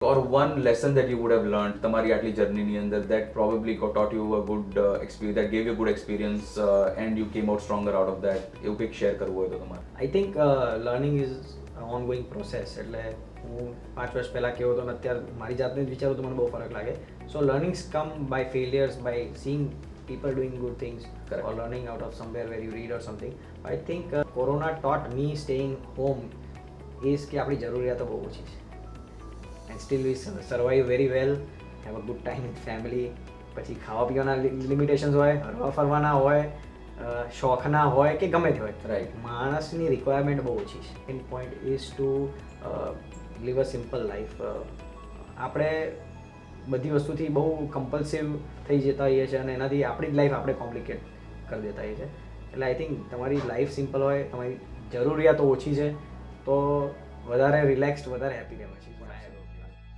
or one lesson that you would have learned તમારી આટલી જર્નીની અંદર that probably taught you a good experience, that gave you a good experience and you came out stronger out of that, એવું કંઈક share કરવું હોય તો તમારે? I think learning is ongoing process. એટલે હું 5 વર્ષ પહેલાં કેવો હતો ને અત્યારે મારી જાતને જ વિચારું તો મને બહુ ફરક લાગે. So learnings come by failures, by seeing people doing good things. Correct. Or learning out of somewhere where you read or something. I think Corona taught me staying home is કે આપણી જરૂરિયાતો બહુ ઓછી છે. And still we survive very well, have a good time with family. પછી ખાવા પીવાના limitations હોય, હરવા ફરવાના હોય, શોખના હોય કે ગમે તે હોય. રાઈટ. માણસની રિક્વાયરમેન્ટ બહુ ઓછી છે. In point is to live a simple life. આપણે બધી વસ્તુથી બહુ કમ્પલ્સિવ થઈ જતા હોઈએ છીએ અને એનાથી આપણી જ લાઈફ આપણે કોમ્પ્લિકેટ કરી દેતા હોઈએ છીએ. એટલે આઈ થિંક તમારી લાઈફ સિમ્પલ હોય, તમારી જરૂરિયાતો ઓછી છે તો વધારે રિલેક્સ્ડ, વધારે હેપી રહેવાય છે.